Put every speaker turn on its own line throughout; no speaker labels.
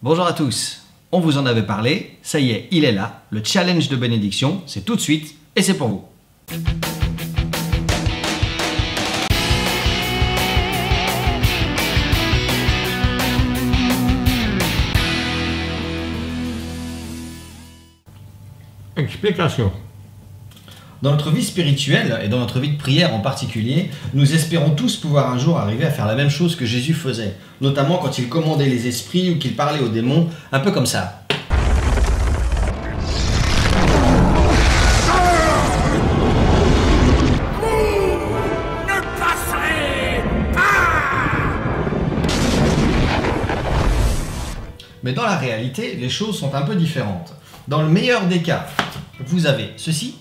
Bonjour à tous, on vous en avait parlé, ça y est, il est là, le challenge de bénédiction, c'est tout de suite et c'est pour vous.
Explication.
Dans notre vie spirituelle et dans notre vie de prière en particulier, nous espérons tous pouvoir un jour arriver à faire la même chose que Jésus faisait, notamment quand il commandait les esprits ou qu'il parlait aux démons, un peu comme ça.
Ne passerez pas!
Mais dans la réalité, les choses sont un peu différentes. Dans le meilleur des cas, vous avez ceci.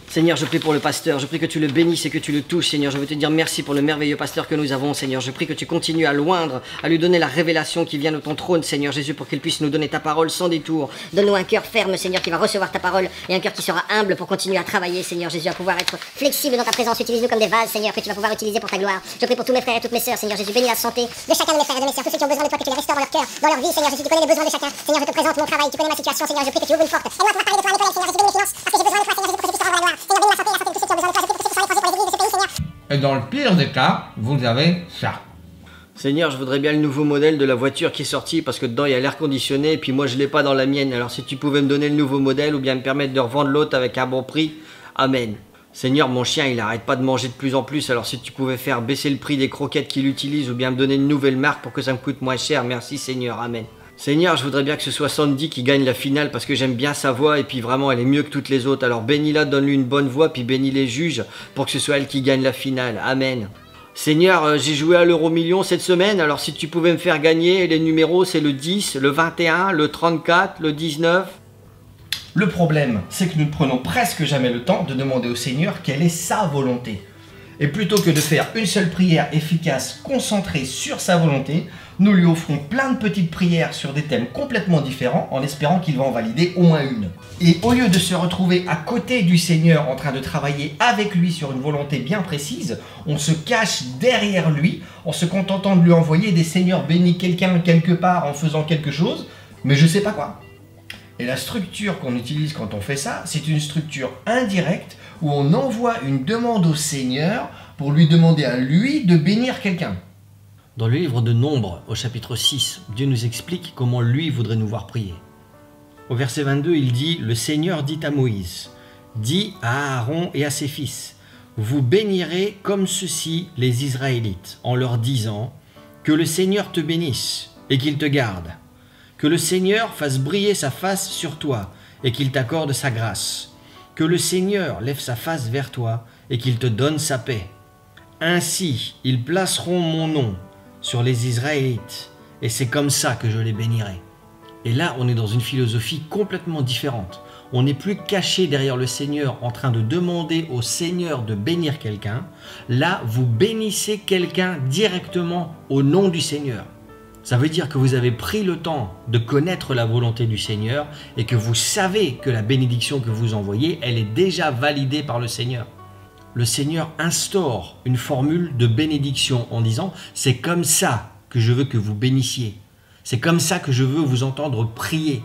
Seigneur, je prie pour le pasteur, je prie que tu le bénisses et que tu le touches, Seigneur. Je veux te dire merci pour le merveilleux pasteur que nous avons, Seigneur. Je prie que tu continues à l'oindre, à lui donner la révélation qui vient de ton trône, Seigneur Jésus, pour qu'il puisse nous donner ta parole sans détour. Donne-nous un cœur ferme, Seigneur, qui va recevoir ta parole et un cœur qui sera humble pour continuer à travailler, Seigneur Jésus, à pouvoir être flexible dans ta présence. Utilise-nous comme des vases, Seigneur, que tu vas pouvoir utiliser pour ta gloire. Je prie pour tous mes frères et toutes mes sœurs, Seigneur Jésus, bénis la santé de chacun de mes frères et de mes sœurs, tous ceux qui ont besoin de toi, que tu les restaures dans leur cœur, dans leur vie, Seigneur Jésus, tu connais les besoins de chacun. Seigneur, je te présente mon travail, tu connais ma situation, Seigneur, je prie que tu ouvres une porte. Et moi, tu vas parler de toi, nettoyer, Seigneur Jésus, bénis mes finances, parce que j'ai besoin de toi, Seigneur Jésus, pour que je puisse avoir la gloire. Seigneur, bénis la santé, de tous ceux qui ont besoin de toi, je prie pour tous ceux qui sont à l'étranger, pour les églises de ce pays, Seigneur.
Et dans le pire des cas, vous avez ça.
Seigneur, je voudrais bien le nouveau modèle de la voiture qui est sorti parce que dedans il y a l'air conditionné et puis moi je l'ai pas dans la mienne. Alors si tu pouvais me donner le nouveau modèle ou bien me permettre de revendre l'autre avec un bon prix, amen. Seigneur, mon chien il arrête pas de manger de plus en plus, alors si tu pouvais faire baisser le prix des croquettes qu'il utilise ou bien me donner une nouvelle marque pour que ça me coûte moins cher, merci Seigneur, amen. Seigneur, je voudrais bien que ce soit Sandy qui gagne la finale parce que j'aime bien sa voix et puis vraiment elle est mieux que toutes les autres. Alors bénis-la, donne-lui une bonne voix puis bénis les juges pour que ce soit elle qui gagne la finale. Amen. Seigneur, j'ai joué à l'euro-million cette semaine, alors si tu pouvais me faire gagner, les numéros c'est le 10, le 21, le 34, le 19.
Le problème, c'est que nous ne prenons presque jamais le temps de demander au Seigneur quelle est sa volonté. Et plutôt que de faire une seule prière efficace, concentrée sur sa volonté, nous lui offrons plein de petites prières sur des thèmes complètement différents en espérant qu'il va en valider au moins une. Et au lieu de se retrouver à côté du Seigneur en train de travailler avec lui sur une volonté bien précise, on se cache derrière lui en se contentant de lui envoyer des Seigneurs bénis quelqu'un quelque part en faisant quelque chose, mais je sais pas quoi. Et la structure qu'on utilise quand on fait ça, c'est une structure indirecte où on envoie une demande au Seigneur pour lui demander à lui de bénir quelqu'un.
Dans le livre de Nombres, au chapitre 6, Dieu nous explique comment lui voudrait nous voir prier. Au verset 22, il dit « Le Seigneur dit à Moïse, dis à Aaron et à ses fils, vous bénirez comme ceci les Israélites, en leur disant que le Seigneur te bénisse et qu'il te garde, que le Seigneur fasse briller sa face sur toi et qu'il t'accorde sa grâce, que le Seigneur lève sa face vers toi et qu'il te donne sa paix. Ainsi, ils placeront mon nom sur les Israélites, et c'est comme ça que je les bénirai. » Et là, on est dans une philosophie complètement différente. On n'est plus caché derrière le Seigneur en train de demander au Seigneur de bénir quelqu'un. Là, vous bénissez quelqu'un directement au nom du Seigneur. Ça veut dire que vous avez pris le temps de connaître la volonté du Seigneur et que vous savez que la bénédiction que vous envoyez, elle est déjà validée par le Seigneur. Le Seigneur instaure une formule de bénédiction en disant « c'est comme ça que je veux que vous bénissiez, c'est comme ça que je veux vous entendre prier ».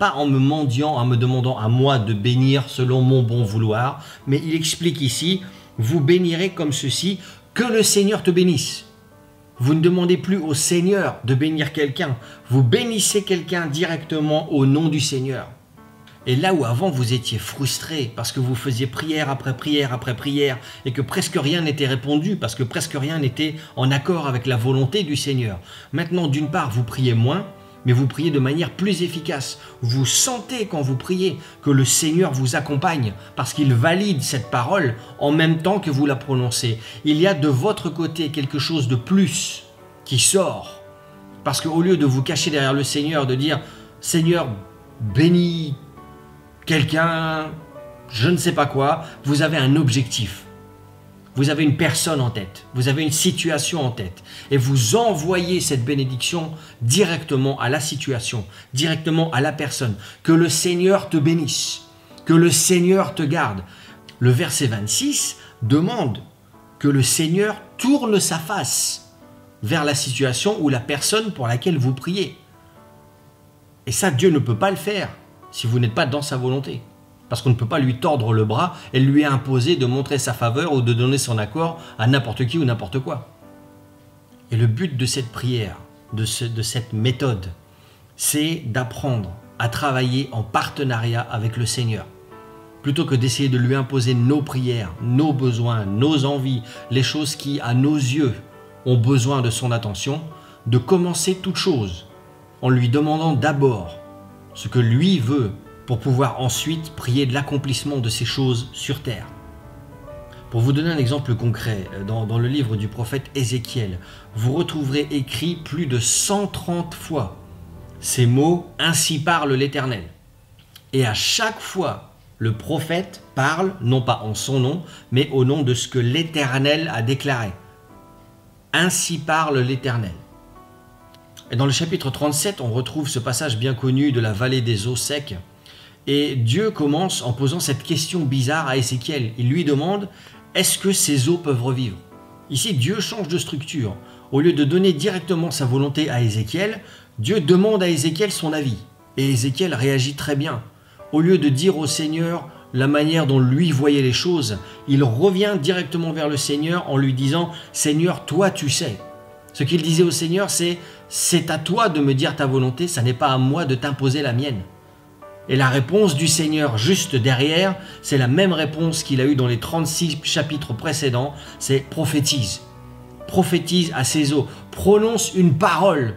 Pas en me mendiant, en me demandant à moi de bénir selon mon bon vouloir, mais il explique ici « vous bénirez comme ceci, que le Seigneur te bénisse ». Vous ne demandez plus au Seigneur de bénir quelqu'un, vous bénissez quelqu'un directement au nom du Seigneur. Et là où avant vous étiez frustré parce que vous faisiez prière après prière et que presque rien n'était répondu parce que presque rien n'était en accord avec la volonté du Seigneur. Maintenant, d'une part, vous priez moins, mais vous priez de manière plus efficace. Vous sentez quand vous priez que le Seigneur vous accompagne parce qu'il valide cette parole en même temps que vous la prononcez. Il y a de votre côté quelque chose de plus qui sort. Parce qu'au lieu de vous cacher derrière le Seigneur, de dire « Seigneur, bénis quelqu'un, je ne sais pas quoi », vous avez un objectif. Vous avez une personne en tête, vous avez une situation en tête et vous envoyez cette bénédiction directement à la situation, directement à la personne. Que le Seigneur te bénisse, que le Seigneur te garde. Le verset 26 demande que le Seigneur tourne sa face vers la situation ou la personne pour laquelle vous priez. Et ça, Dieu ne peut pas le faire si vous n'êtes pas dans sa volonté. Parce qu'on ne peut pas lui tordre le bras et lui imposer de montrer sa faveur ou de donner son accord à n'importe qui ou n'importe quoi. Et le but de cette prière, de cette méthode, c'est d'apprendre à travailler en partenariat avec le Seigneur. Plutôt que d'essayer de lui imposer nos prières, nos besoins, nos envies, les choses qui, à nos yeux, ont besoin de son attention, de commencer toute chose en lui demandant d'abord ce que lui veut pour pouvoir ensuite prier de l'accomplissement de ces choses sur terre. Pour vous donner un exemple concret, dans le livre du prophète Ézéchiel, vous retrouverez écrit plus de 130 fois ces mots « Ainsi parle l'Éternel ». Et à chaque fois, le prophète parle, non pas en son nom, mais au nom de ce que l'Éternel a déclaré. « Ainsi parle l'Éternel ». Et dans le chapitre 37, on retrouve ce passage bien connu de la vallée des eaux secs. Et Dieu commence en posant cette question bizarre à Ézéchiel. Il lui demande « Est-ce que ces eaux peuvent revivre ?» Ici, Dieu change de structure. Au lieu de donner directement sa volonté à Ézéchiel, Dieu demande à Ézéchiel son avis. Et Ézéchiel réagit très bien. Au lieu de dire au Seigneur la manière dont lui voyait les choses, il revient directement vers le Seigneur en lui disant « Seigneur, toi tu sais ». Ce qu'il disait au Seigneur, c'est « C'est à toi de me dire ta volonté, ça n'est pas à moi de t'imposer la mienne ». Et la réponse du Seigneur juste derrière, c'est la même réponse qu'il a eue dans les 36 chapitres précédents, c'est « prophétise ». Prophétise à ses eaux, prononce une parole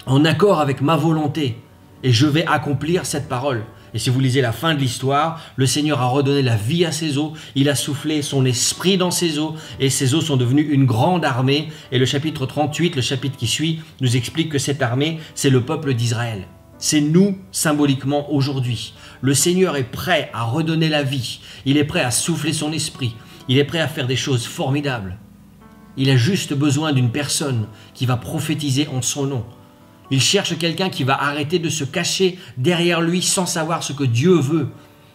en accord avec ma volonté et je vais accomplir cette parole. Et si vous lisez la fin de l'histoire, le Seigneur a redonné la vie à ses eaux, il a soufflé son esprit dans ses eaux et ces eaux sont devenues une grande armée. Et le chapitre 38, le chapitre qui suit, nous explique que cette armée, c'est le peuple d'Israël. C'est nous, symboliquement, aujourd'hui. Le Seigneur est prêt à redonner la vie, il est prêt à souffler son esprit, il est prêt à faire des choses formidables. Il a juste besoin d'une personne qui va prophétiser en son nom. Il cherche quelqu'un qui va arrêter de se cacher derrière lui sans savoir ce que Dieu veut.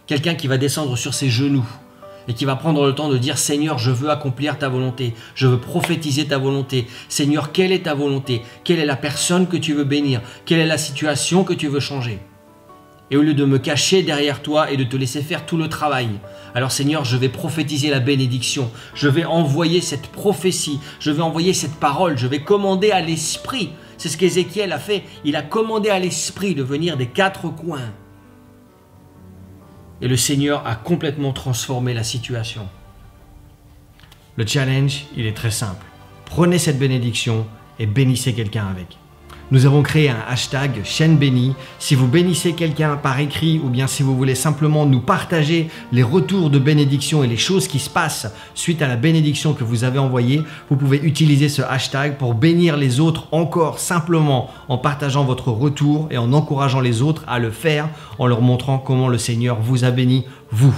Quelqu'un qui va descendre sur ses genoux et qui va prendre le temps de dire « Seigneur, je veux accomplir ta volonté, je veux prophétiser ta volonté. Seigneur, quelle est ta volonté? Quelle est la personne que tu veux bénir? Quelle est la situation que tu veux changer ?» Et au lieu de me cacher derrière toi et de te laisser faire tout le travail, alors Seigneur, je vais prophétiser la bénédiction, je vais envoyer cette prophétie, je vais envoyer cette parole, je vais commander à l'Esprit. C'est ce qu'Ézéchiel a fait, il a commandé à l'Esprit de venir des quatre coins. Et le Seigneur a complètement transformé la situation. Le challenge, il est très simple. Prenez cette bénédiction et bénissez quelqu'un avec. Nous avons créé un hashtag chaîne bénie. Si vous bénissez quelqu'un par écrit ou bien si vous voulez simplement nous partager les retours de bénédiction et les choses qui se passent suite à la bénédiction que vous avez envoyée, vous pouvez utiliser ce hashtag pour bénir les autres encore simplement en partageant votre retour et en encourageant les autres à le faire en leur montrant comment le Seigneur vous a béni, vous.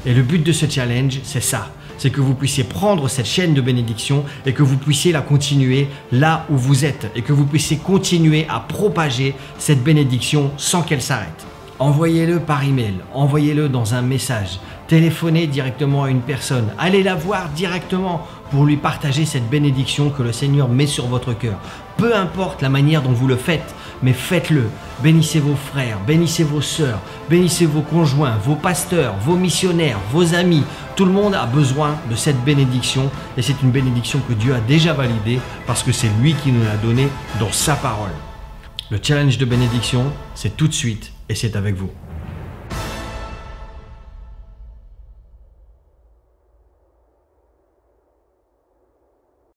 Et le but de ce challenge, c'est ça. C'est que vous puissiez prendre cette chaîne de bénédiction et que vous puissiez la continuer là où vous êtes et que vous puissiez continuer à propager cette bénédiction sans qu'elle s'arrête. Envoyez-le par email, envoyez-le dans un message, téléphonez directement à une personne, allez la voir directement pour lui partager cette bénédiction que le Seigneur met sur votre cœur. Peu importe la manière dont vous le faites, mais faites-le. Bénissez vos frères, bénissez vos sœurs, bénissez vos conjoints, vos pasteurs, vos missionnaires, vos amis. Tout le monde a besoin de cette bénédiction et c'est une bénédiction que Dieu a déjà validée parce que c'est lui qui nous l'a donnée dans sa parole. Le challenge de bénédiction, c'est tout de suite et c'est avec vous.